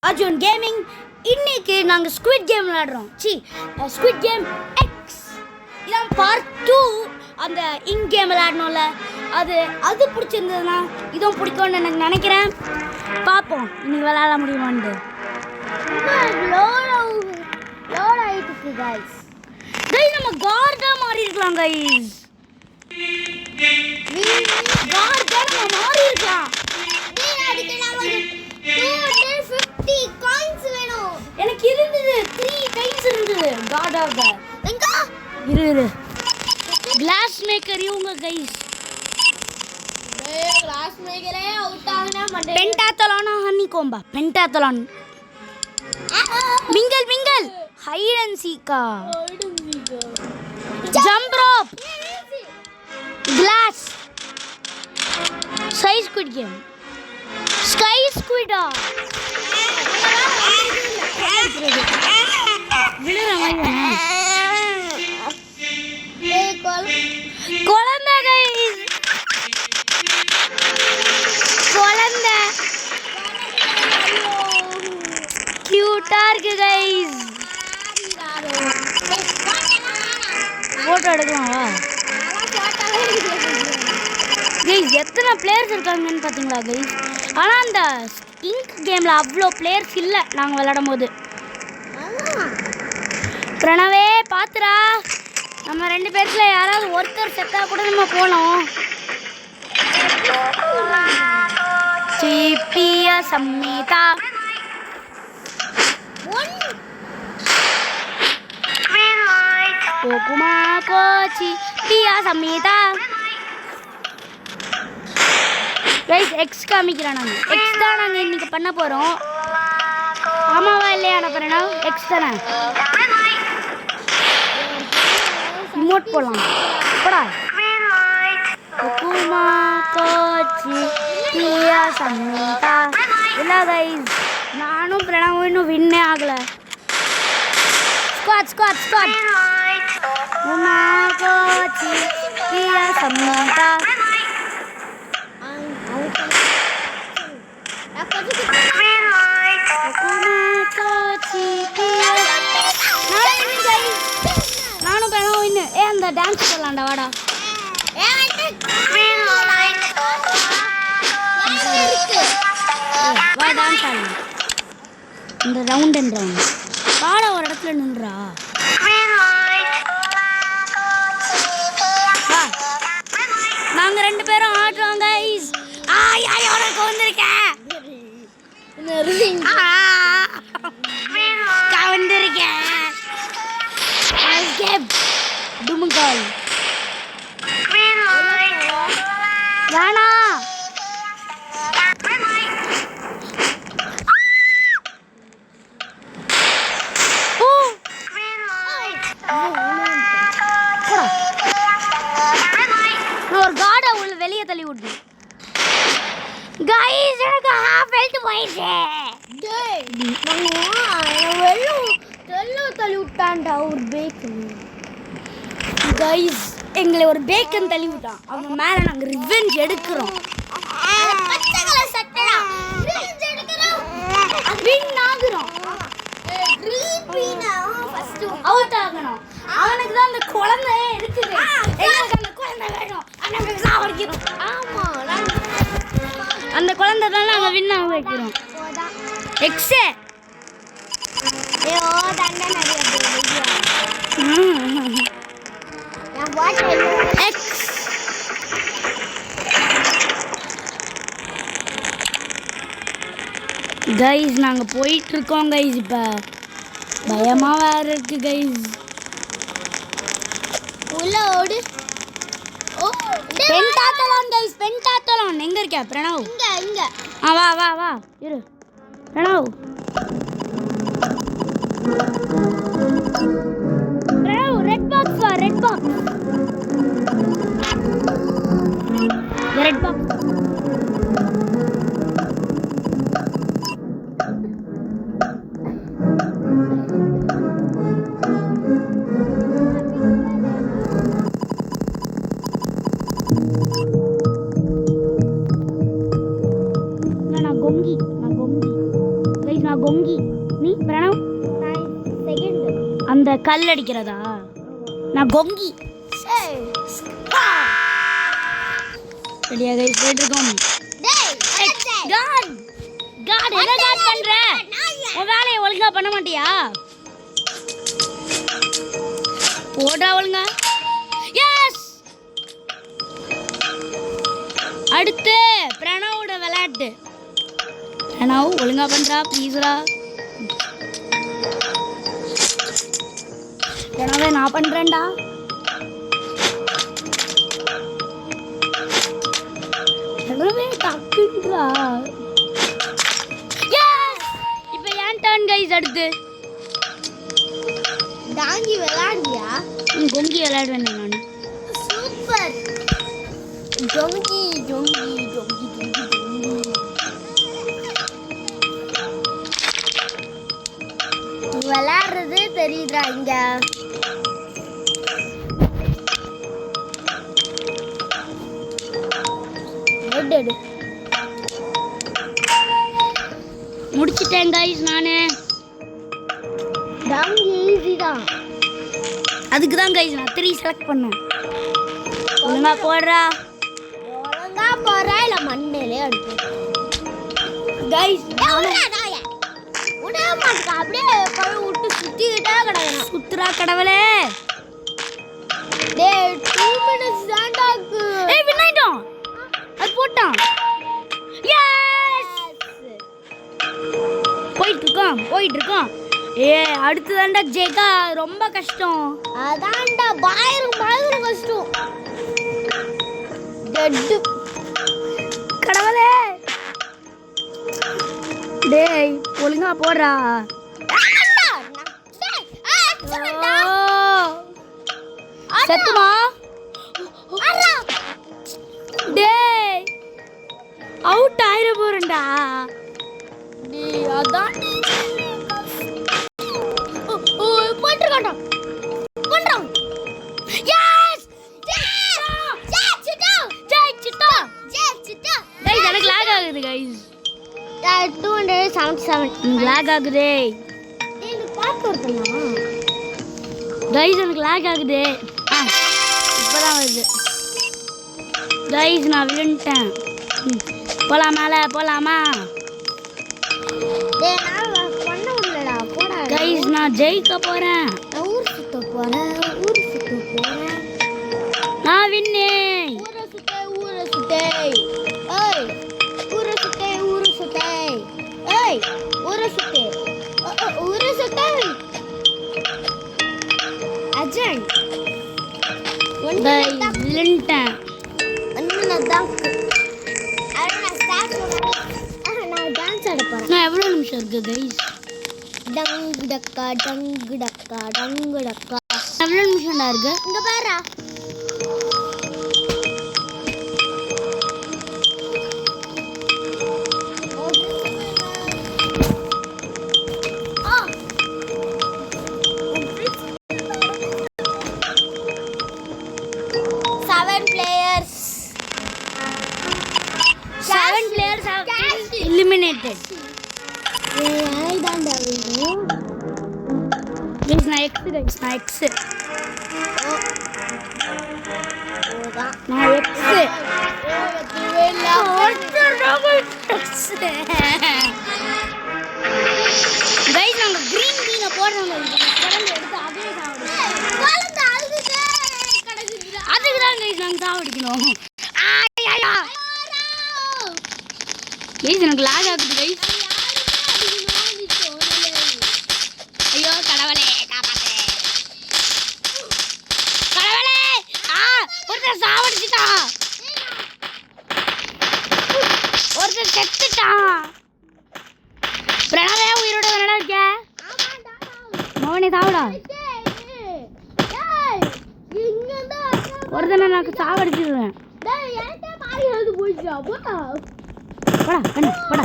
Arjun gaming. இன்னைக்கு நாங்கள் squid game விளையாடுறோம். Squid game X. இதான் பார்ட் 2. அந்த கேம் விளையாடணும்ல, அது பிடிச்சிருந்ததுன்னா இதுவும் பிடிக்கும்னு எனக்கு நினைக்கிறேன். பார்ப்போம் இன்னைக்கு விளையாட முடியுமான்னு. லோட் ஆகிட்டு கைஸ். நம்ம கார்டாக மாறி இருக்கலாம் கைஸ். கார்டாக நம்ம மாறி இருக்கலாம். எனக்கு இருந்தது 3 டைம்ஸ் இருந்தது காடாக. இரு கிளாஸ் மேக்கர் இவங்க கைஸ். கிளாஸ் மேக்கரே அவுட் ஆகனா மண்டே. பென்டாத்தலானா ஹனிகோம்பா. பென்டாத்தலான் மிங்கல் ஹைட் அண்ட் சீக்கா. Jump rope glass sky squid game. Sky ஸ்குவிடா விழுற மாதிரி குழந்தை கைஸ். குழந்தை கியூட்டா இருக்கு கைஸ். போட்டோ எடுக்கலாமா கைஸ்? எத்தனை பிளேயர்ஸ் இருக்காங்கன்னு பார்த்தீங்களா கைஸ்? ஆனால் அந்த கேமில் அவ்வளோ பிளேயர்ஸ் இல்லை நாங்கள் விளையாடும் போது. பிரணவே பாத்துரா, நம்ம 2 பேர்ல யாராவது ஒருத்தர் செத்தா கூட நம்ம போனோம். பியா சம்மிதா கோகுமா கோச்சி பியா சம்மிதா. கைஸ் எக்ஸ் காமிக்கிறேன். நாங்கள் எக்ஸ் தான் நாங்கள் இன்னைக்கு பண்ண போகிறோம். ஆமாவா இல்லையா? அனுப்புறேன்னா எக்ஸ் தானே. ரிமோட் போடலாம் போடா. குமா கோச்சி பியா சம்மிதா. இல்லை கைஸ், நானும் பிரணவும் இன்னும் வின்னே ஆகலை. ஸ்குவாட் குமா கோச்சி பியா சம்மிதா. நானும் பிரணவும் வின்னு. அந்த டான்ஸ் போடலாம்டா வாடா. வா டான்ஸ் ஆடலாம். இந்த ரவுண்ட் அண்ட் ரவுண்ட் வாடா. ஒரு இடத்துல நின்றா. நாங்கள் 2 பேரும் ஆடுறோம் கைஸ். உனக்கு வந்திருக்கேன் டுமுகால் வேணா. ஒரு காடை உள்ள வெளியே தள்ளி விட்டு கைஸ். எனக்கு ஹாஃப் ஹெல்த் போயிடுச்சு. தள்ளி விட்டான்டா ஒரு பேக்கன் கைஸ். எங்களை ஒரு பேக்கன் தள்ளி விட்டான். அவங்க மேலே நாங்கள் ரிவெஞ்ச் எடுக்கிறோம். அவுட் ஆகணும். அவனுக்கு தான் அந்த குழந்தை இருக்குது. எங்களுக்கு அந்த குழந்தை வேணும். நாங்கள் சாவடிக்கிறோம். ஆமா, அந்த குழந்தை தான் நாங்கள் வின் ஆக வைக்கிறோம். எக்ஸே கைஸ் நாங்கள் போயிட்டு இருக்கோம் கைஸ். இப்போ பயமா வேற இருக்கு கைஸ். உள்ளோடு பென்டாத்தலான் கைஸ். பென்டாத்தலான் எங்க இருக்க பிரணவ்? இங்க வா இரு பிரணவ். ரெட் பாக்ஸ் வா. ரெட் பாக்ஸ் நான் கொங்கி. நீ பிரணவ்? நான் செகண்ட். அந்த கல் அடிக்கிறதா? நான் கொங்கி. ரெடியா கைஸ்? போயிட்டுருக்கோம். காட் காட் என்ன காட் பண்ற? உன் வேலையை ஒழுங்கா பண்ண மாட்டியா? போடா ஒழுங்கா. எஸ். அடுத்து பிரணவோட விளையாட்டு. பிரணவ் ஒழுங்கா பண்றா ப்ளீஸ்ரா. பிரணவே நான் பண்றேன்டா. பிரணவே டக்குன்றா. இப்போ ஏன் டர்ன் கைஸ். அடுத்து டாங்கி விளையாடுவியா? கொங்கி விளையாடுவேன் நான். சூப்பர். ஜொங்கி ஜொங்கி ஜொங்கி ஜொங்கி ஜொங்கி. விளையாடுறது தெரியுதா இங்க? எடு முடிச்சிட்டேன் கைஸ் நானு. டாங்கி ஈஸி தான். அதுக்கு தான் கைஸ் நான் 3 செலக்ட் பண்ணேன். ஒழுங்கா போடுறா. ஒழுங்கா போறா இல்ல மண்ணிலே அடிப்பு கைஸ் உடனே மாட்டா அப்படியே போய் விட்டு சுத்திக்கிட்டே கிடக்கணும். சுத்துறா கடவுளே. டேய் 2 minutes தாண்டாக்கு. ஏய் வின் ஆயிட்டோம். அது போட்டான். எஸ். போயிட்டு இருக்கோம். ஏ அடுத்து தாண்டா ஜெகா ரொம்ப கஷ்டம். அதான்டா பயங்கர கஷ்டம். டெட் கடவுளே. டேய் ஒழுங்கா போடுறா. சத்துமா. டேய் அவுட் ஆயிர போறேன்டா. டேய் அதான் போட்டுறடா. பண்றோம். எஸ். ஜெயிச்சிட்டோம். கைஸ் எனக்கு லாக் ஆகுது கைஸ். 277 லாக் ஆகுது. நீங்க பாத்துறீங்களா? கைஸ் எனக்கு லாக் ஆகுது. இப்பதான் வருது. கைஸ் நான் விழுந்துட்டேன். போலாம் மேலே போலாமா? டேய் நான் பண்ண முடியலடா. போடா. கைஸ் நான் ஜெயிக்க போறேன். நான் ஊர் சுத்த போறேன். நான் வின்னு. ஊரை சுத்தே. ஏய் ஊரை சுத்தே. ஏய் ஊரை சுத்தே. அஜய் கைஸ் விழுந்துட்டேன். நான் டான்ஸ் ஆட போறேன். நான் எவ்வளவு நிமிஷம் இருக்கு கைஸ்? டங்கு டக்கா எவ்வளவு நிமிஷம்டா இருக்கு? இங்க பாரு. Seven players have been eliminated. Guys, நான் X guys, நான் X. நான் X. Guys, நாங்க green bean போடுறோம் கடல்ல எடுத்து அதே சாவடிக்கணும். அதுக்கு தான் guys நாங்க சாவடிக்கணும். கைஸ் எனக்கு லாக் ஆகுது கைஸ். ஐயோ கடவுளே காப்பாத்து. கடவுளே ஒருத்தர் சாவடிச்சிட்டான். ஒருத்தர் செத்துட்டான். பிரணவே உயிரோட தானடா இருக்க? மோனே சாவடா. ஒருத்தனை நான் சாவடிச்சிடுறேன். போடா கண்ணு போடா.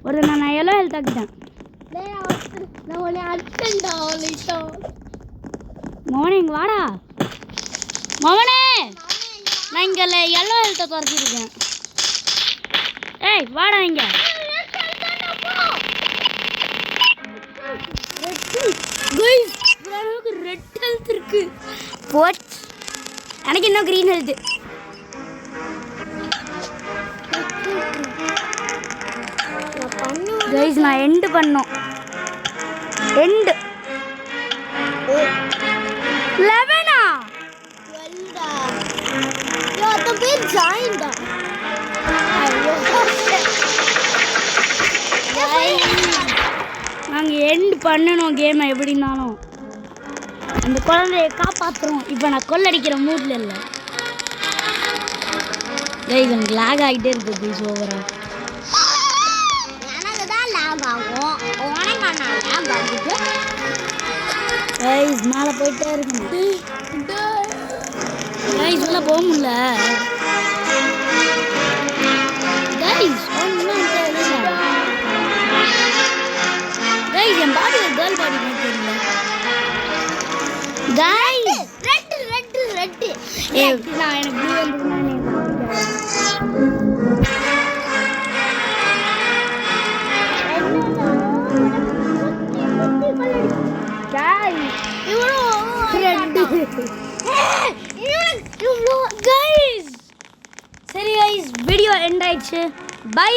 ஒருத்தனை நான் எல்லோ ஹெல்த் ஆக்கிட்டேன். மோனே இங்க வாடா. மவனே நான் இங்கே எல்லோ ஹெல்த்தை துறச்சிருக்கேன். ஏய் வாடா இங்கே. ரெட் ஹெல்த் இருக்கு. போட் எனக்கு இன்னும் க்ரீன் ஹெல்த். கைஸ் நான் எண்டு பண்ணோம். எண்டு 11ஆ? 12டா. யோ அந்த பேர் ஜாயின்டா. நாங்கள் எண்டு பண்ணணும் கேமை எப்படின்னாலும். அந்த குழந்தைய காப்பாற்றுறோம். இப்போ நான் கொள்ளடிக்கிற மூடில் இல்லை. கைஸ் எனக்கு லேக் ஆகிட்டே இருக்குது கைஸ் ஓவரா. எனக்கு தான் லாக் ஆகும். உனக்கு நான் லாக் ஆகுது. கைஸ் மேலே போயிட்டே இருக்கணும். கைஸ் உள்ள போக முடியல. கைஸ் ஒன்றும் தெரியல. கைஸ் என் பாடி ஒரு கேர்ள் பாடி மாதிரி தெரியல. கைஸ் ரெட் நான் எனக்கு ப்ளூ வந்துருந்தேன். சரி கைஸ் வீடியோ எண்ட் ஆயிடுச்சு. பை.